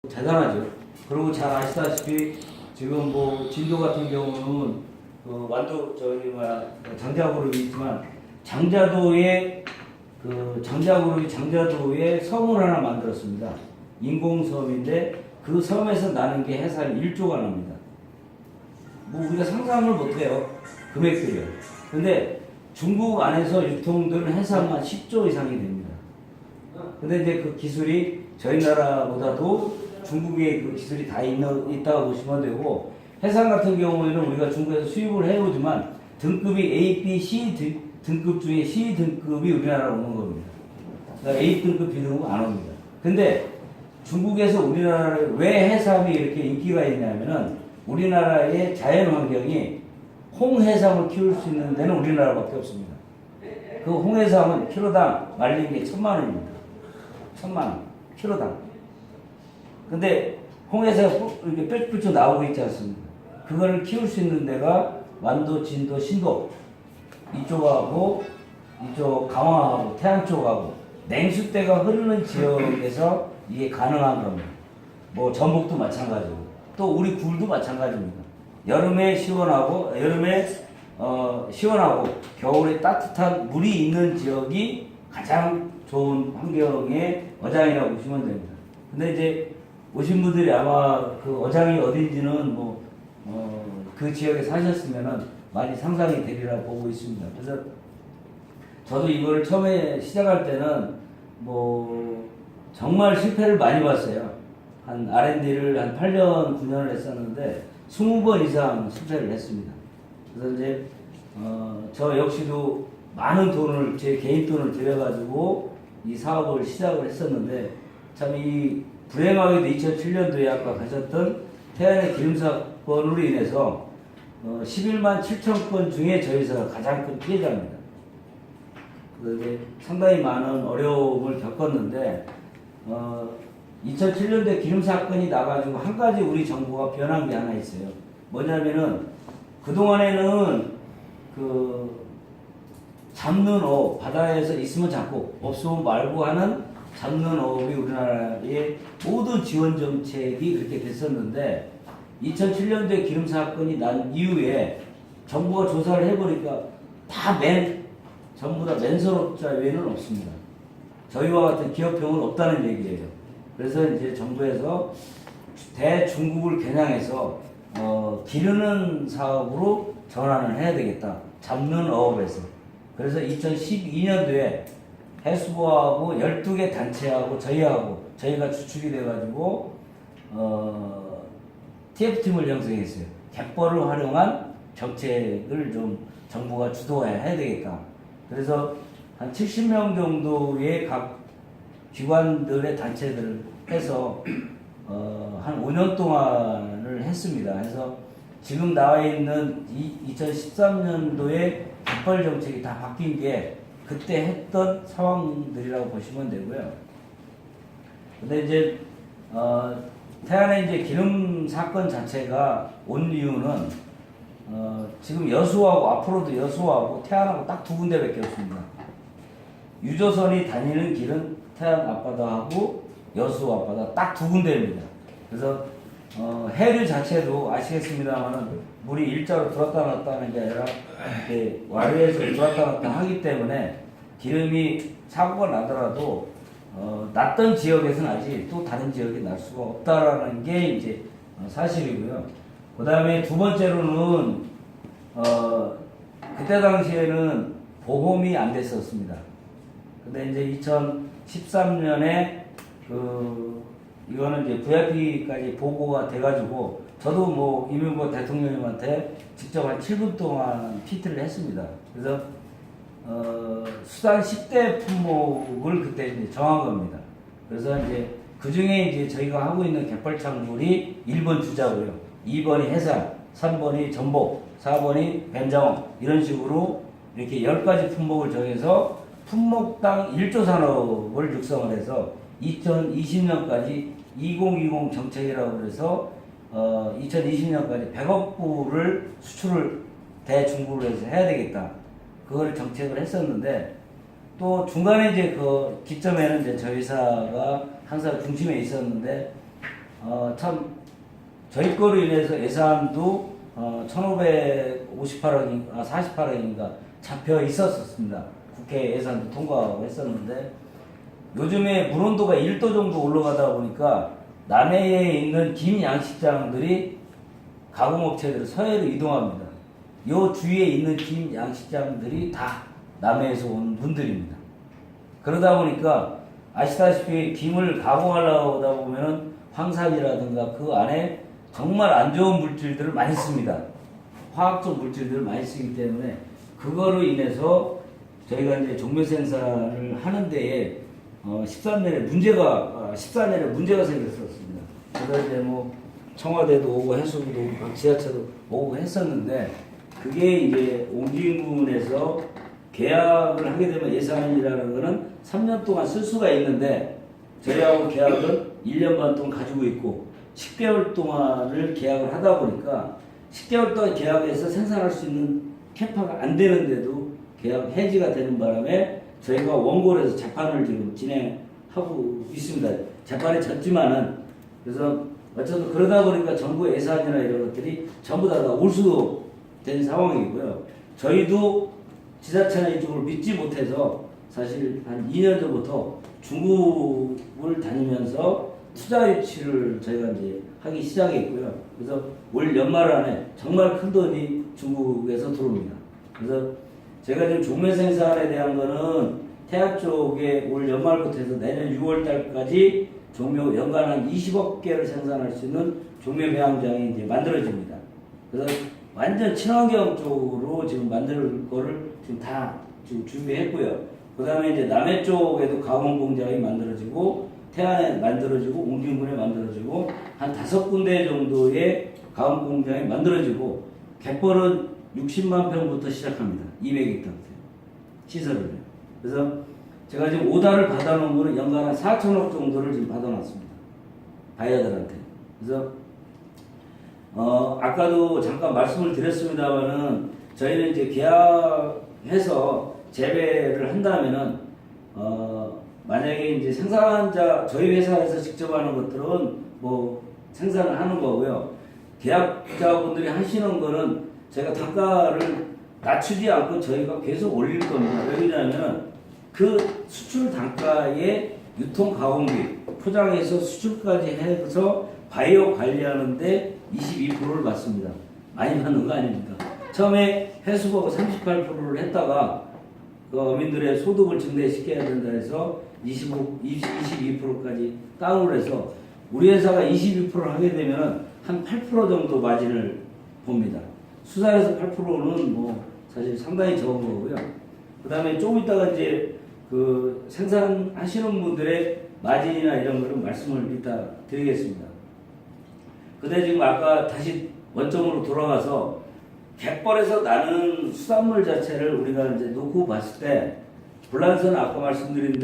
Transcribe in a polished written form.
대단하죠. 그리고 잘 아시다시피 지금 뭐 진도 같은 경우는 완도 장자그룹이 있지만 장자도에 장자그룹이 장자도에 섬을 하나 만들었습니다. 인공섬인데 그 섬에서 나는 게 해산이 1조가 납니다. 뭐 우리가 상상을 못해요. 금액들이요. 근데 중국 안에서 유통되는 해산만 10조 이상이 됩니다. 근데 이제 그 기술이 저희 나라보다도 중국에 그 기술이 다 있다고 보시면 되고, 해상 같은 경우에는 우리가 중국에서 수입을 해오지만 등급이 A, B, C 등급 중에 C 등급이 우리나라로 오는 겁니다. 그러니까 A 등급, B 등급 안 옵니다. 근데 중국에서 우리나라에 왜 해삼이 이렇게 인기가 있냐면은 우리나라의 자연 환경이 홍해삼을 키울 수 있는 데는 우리나라밖에 없습니다. 그 홍해삼은 키로당 말린 게 1,000만 원입니다. 1,000만 원, 키로당. 근데 홍해삼 이렇게 뾰족뾰족 나오고 있지 않습니까? 그거를 키울 수 있는 데가 완도, 진도, 신도 이쪽하고 이쪽 강화하고 태안 쪽하고 냉수대가 흐르는 지역에서 이게 가능한 겁니다. 뭐 전북도 마찬가지고 또 우리 굴도 마찬가지입니다. 여름에 시원하고 겨울에 따뜻한 물이 있는 지역이 가장 좋은 환경의 어장이라고 보시면 됩니다. 근데 이제 오신 분들이 아마 그 어장이 어딘지는 그 지역에 사셨으면은 많이 상상이 되리라고 보고 있습니다. 그래서 저도 이거를 처음에 시작할 때는 정말 실패를 많이 봤어요. 한 R&D를 한 8년, 9년을 했었는데 20번 이상 실패를 했습니다. 그래서 이제 저 역시도 많은 돈을 제 개인 돈을 들여가지고 이 사업을 시작을 했었는데 참 이 불행하게도 2007년도에 아까 가셨던 태안의 기름 사건으로 인해서 11만 7천 건 중에 저희 회사가 가장 큰 피해자입니다. 그래서 상당히 많은 어려움을 겪었는데 2007년도에 기름 사건이 나가지고 한 가지 우리 정부가 변한 게 하나 있어요. 뭐냐면은 그동안에는 잡는 어업, 바다에서 있으면 잡고 없으면 말고 하는 잡는 어업이 우리나라의 모든 지원 정책이 그렇게 됐었는데 2007년도에 기름 사건이 난 이후에 정부가 조사를 해보니까 전부 다 맨손업자 외에는 없습니다. 저희와 같은 기업형은 없다는 얘기예요. 그래서 이제 정부에서 대중국을 겨냥해서 기르는 사업으로 전환을 해야 되겠다. 잡는 어업에서. 그래서 2012년도에 해수부하고 12개 단체하고 저희가 주축이 돼가지고 TF팀을 형성했어요. 갯벌을 활용한 정책을 좀 정부가 주도해야 되겠다. 그래서 한 70명 정도의 각 기관들의 단체들을 해서 한 5년 동안을 했습니다. 그래서 지금 나와 있는 2013년도에 갯벌 정책이 다 바뀐 게 그때 했던 상황들이라고 보시면 되고요. 근데 이제 태안의 이제 기름 사건 자체가 온 이유는 지금 여수하고 앞으로도 여수하고 태안하고 딱 두 군데밖에 없습니다. 유조선이 다니는 길은 태안 앞바다하고 여수 앞바다 딱 두 군데입니다. 그래서 해류 자체도 아시겠습니다만은 물이 일자로 들었다 놨다 하는 게 아니라 이렇게 와류에서 들었다 놨다 하기 때문에 기름이 사고가 나더라도 났던 지역에서는 아직 또 다른 지역에 날 수가 없다라는 게 이제 사실이고요. 그 다음에 두 번째로는 그때 당시에는 보험이 안 됐었습니다. 근데 이제 2013년에 이거는 이제 VIP까지 보고가 돼가지고 저도 이명박 대통령님한테 직접 한 7분 동안 PT를 했습니다. 그래서 수단 10대 품목을 그때 이제 정한 겁니다. 그래서 이제 그 중에 이제 저희가 하고 있는 갯벌 창물이 1번 주자고요. 2번이 해삼, 3번이 전복, 4번이 뱀장어 이런 식으로 이렇게 10가지 품목을 정해서 품목당 1조 산업을 육성을 해서 2020년까지 2020 정책이라고 해서 2020년까지 100억 불을 수출을 대중국으로 해서 해야 되겠다. 그걸 정책을 했었는데 또 중간에 이제 그 기점에는 이제 저희 회사가 항상 중심에 있었는데 참 저희 거로 인해서 예산도 1,558억인가 48억인가 잡혀 있었습니다. 국회 예산도 통과하고 했었는데 요즘에 물온도가 1도 정도 올라가다 보니까 남해에 있는 김 양식장들이 가공업체들 서해로 이동합니다. 요 주위에 있는 김 양식장들이 다 남해에서 온 분들입니다. 그러다 보니까 아시다시피 김을 가공하려고 하다 보면은 황산이라든가 그 안에 정말 안 좋은 물질들을 많이 씁니다. 화학적 물질들을 많이 쓰기 때문에 그거로 인해서 저희가 이제 종묘 생산을 하는 데에 14년에 문제가 생겼었습니다. 그래서 이제 뭐 청와대도 오고 해수부도 오고 지하철도 오고 했었는데 그게 이제 옹진군에서 계약을 하게 되면 예산이라는 거는 3년 동안 쓸 수가 있는데 저희하고 계약은 1년 반 동안 가지고 있고 10개월 동안을 계약을 하다 보니까 10개월 동안 계약해서 생산할 수 있는 캐파가 안 되는데도 계약 해지가 되는 바람에 저희가 원골에서 재판을 지금 진행하고 있습니다. 재판에 졌지만은 그래서 어쨌든 그러다 보니까 정부 예산이나 이런 것들이 전부 다 올 수도 된 상황이고요. 저희도 지자체나 이쪽을 믿지 못해서 사실 한 2년 전부터 중국을 다니면서 투자 유치를 저희가 이제 하기 시작했고요. 그래서 올 연말 안에 정말 큰 돈이 중국에서 들어옵니다. 그래서 제가 지금 종묘 생산에 대한 거는 태안 쪽에 올 연말부터 해서 내년 6월 달까지 종묘 연간 한 20억 개를 생산할 수 있는 종묘 배양장이 이제 만들어집니다. 그래서 완전 친환경 쪽으로 지금 만들 거를 지금 다 지금 준비했고요. 그 다음에 이제 남해 쪽에도 가공 공장이 만들어지고 태안에 만들어지고 옹진군에 만들어지고 한 5군데 정도의 가공 공장이 만들어지고 갯벌은 60만 평부터 시작합니다. 200헥타르 시설을. 그래서 제가 지금 오다를 받아놓은 거는 연간 한 4천억 정도를 지금 받아놨습니다. 바이어들한테. 그래서 아까도 잠깐 말씀을 드렸습니다만은 저희는 이제 계약해서 재배를 한다면은 만약에 이제 생산자 저희 회사에서 직접 하는 것들은 뭐 생산을 하는 거고요. 계약자분들이 하시는 거는 제가 단가를 낮추지 않고 저희가 계속 올릴 겁니다. 왜냐하면 그 수출 단가에 유통 가공비 포장해서 수출까지 해서 바이오 관리하는데 22%를 받습니다. 많이 받는 거 아닙니까? 처음에 해수부가 38%를 했다가 그 어민들의 소득을 증대시켜야 된다 해서 22%까지 다운을 해서 우리 회사가 22%를 하게 되면 한 8% 정도 마진을 봅니다. 수산에서 8%는 뭐 사실 상당히 적은 거고요. 그 다음에 조금 있다가 이제 그 생산하시는 분들의 마진이나 이런 거를 말씀을 이따 드리겠습니다. 근데 지금 아까 다시 원점으로 돌아가서 갯벌에서 나는 수산물 자체를 우리가 이제 놓고 봤을 때 불란서는 아까 말씀드린 대로